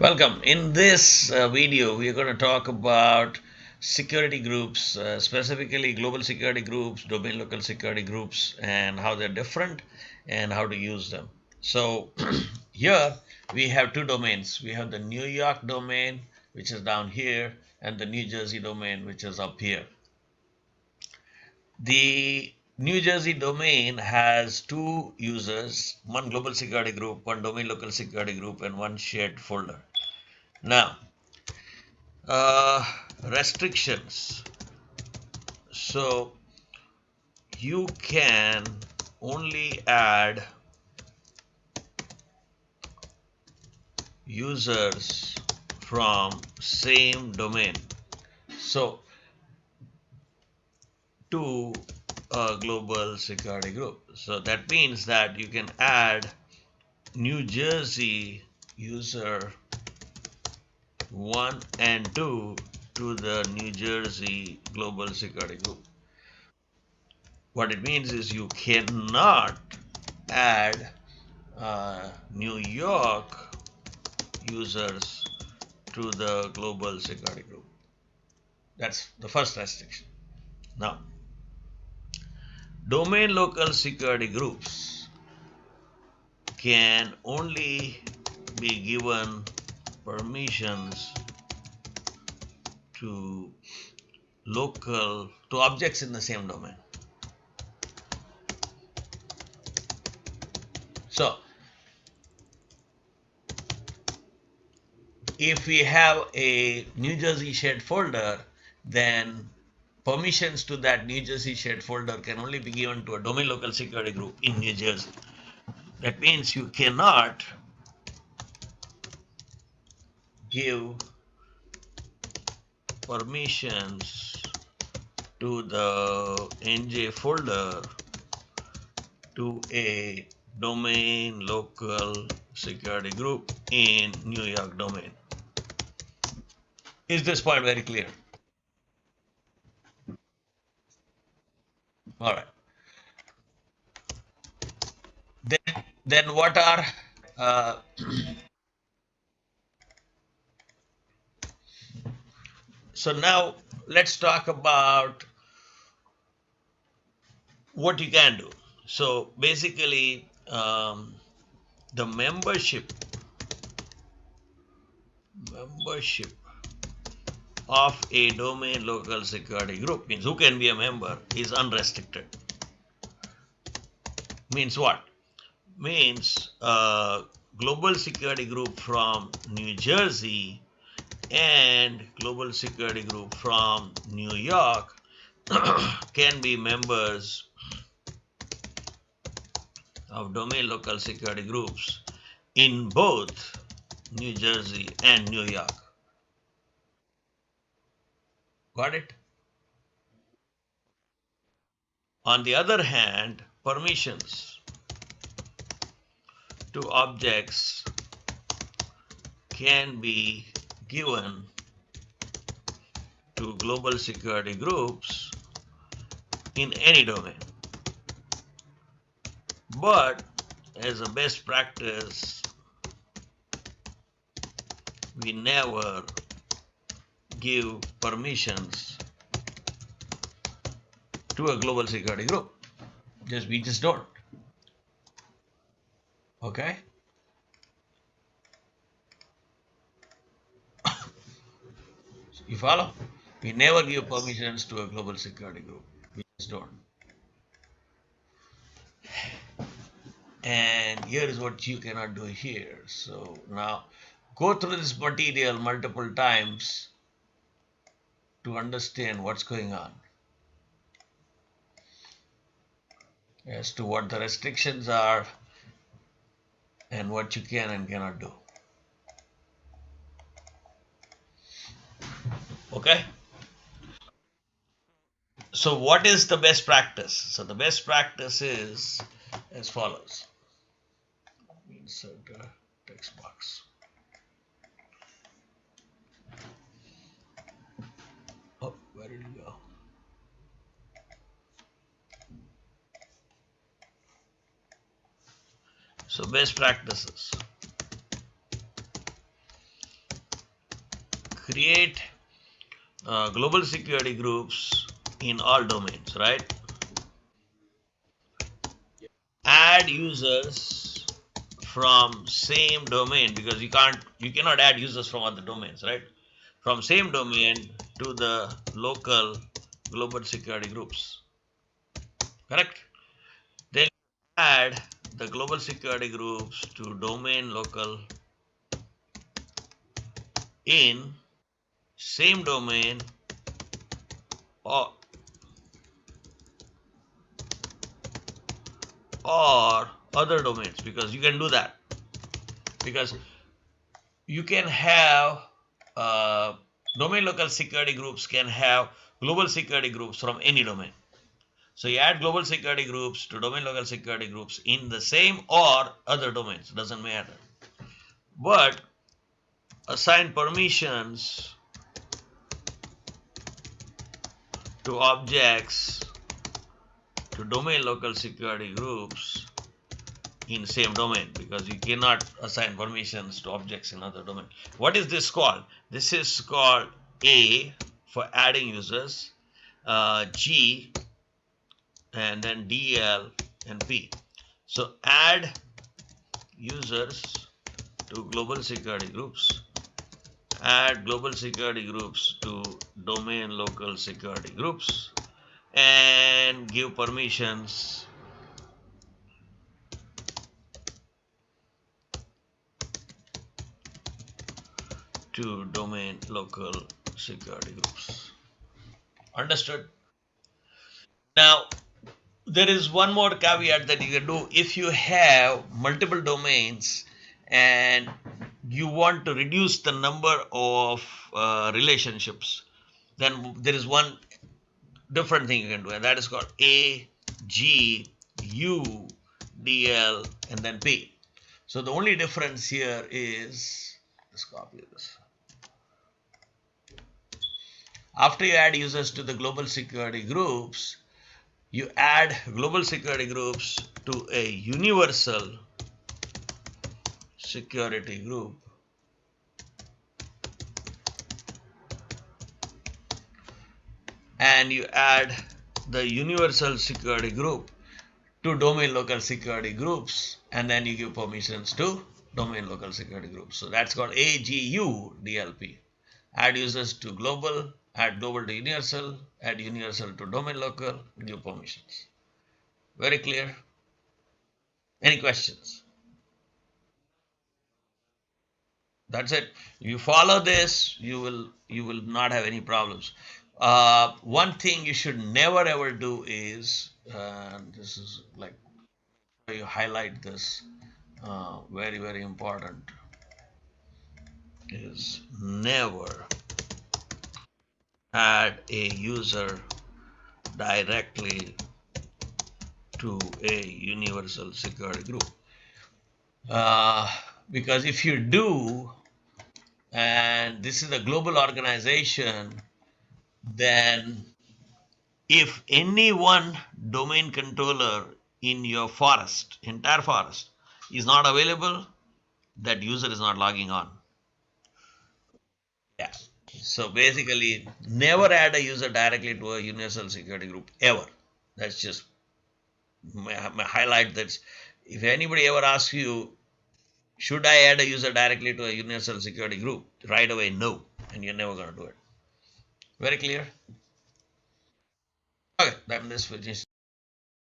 Welcome. In this video, we are going to talk about security groups, specifically global security groups, domain local security groups, and how they're different and how to use them. So here we have two domains. We have the New York domain, which is down here, and the New Jersey domain, which is up here. The New Jersey domain has two users, one global security group, one domain local security group, and one shared folder. Now, uh, restrictions. So you can only add users from same domain. So to a global security group. So that means that you can add New Jersey user 1 and 2 to the New Jersey global security group. What it means is you cannot add New York users to the global security group. That's the first restriction. Now, domain local security groups can only be given permissions to objects in the same domain. So if we have a New Jersey shared folder, then permissions to that New Jersey shared folder can only be given to a domain local security group in New Jersey. That means you cannot give permissions to the NJ folder to a domain local security group in New York domain. Is this point very clear? All right. Then what are uh, so now let's talk about what you can do. So basically, the membership of a domain local security group means who can be a member is unrestricted. Means what? Means global security group from New Jersey and global security group from New York can be members of domain local security groups in both New Jersey and New York. Got it? On the other hand, permissions to objects can be given to global security groups in any domain. But as a best practice, we never give permissions to a global security group. We just don't. Okay? You follow? We never give permissions to a global security group. We just don't. And here is what you cannot do here. So now go through this material multiple times to understand what's going on as to what the restrictions are and what you can and cannot do. Okay? So what is the best practice? So the best practice is as follows. Insert a text box. Oh, where did it go? So best practices. create global security groups in all domains, right? Add users from same domain, because you cannot add users from other domains, right? From same domain to the local global security groups, correct? Then add the global security groups to domain local in same domain or other domains, because you can do that, because you can have uh, domain local security groups can have global security groups from any domain. So you add global security groups to domain local security groups in the same or other domains, doesn't matter. But assign permissions to objects to domain local security groups in same domain, because you cannot assign permissions to objects in other domain. What is this called? This is called A for adding users, G, and then DL and P. So add users to global security groups, add global security groups to domain local security groups, and give permissions to domain local security groups. Understood? Now, there is one more caveat that you can do. If you have multiple domains and you want to reduce the number of relationships, then there is one different thing you can do, and that is called A, G, U, DL, and then P. So the only difference here is, let's copy this. After you add users to the global security groups, you add global security groups to a universal security group, and you add the universal security group to domain local security groups, and then you give permissions to domain local security groups. So that's called AGU DLP. Add users to global, add global to universal, add universal to domain local, give permissions. Very clear? Any questions? That's it. If you follow this, you will not have any problems. One thing you should never ever do is, this is like, you highlight this, very very important, is never add a user directly to a universal security group. Because if you do, and this is a global organization, then if any one domain controller in your forest, entire forest, is not available, that user is not logging on. Yeah. So basically, never add a user directly to a universal security group ever. That's just my highlight. That if anybody ever asks you, should I add a user directly to a universal security group? Right away, no, and you're never going to do it. Very clear? Okay, then this finishes.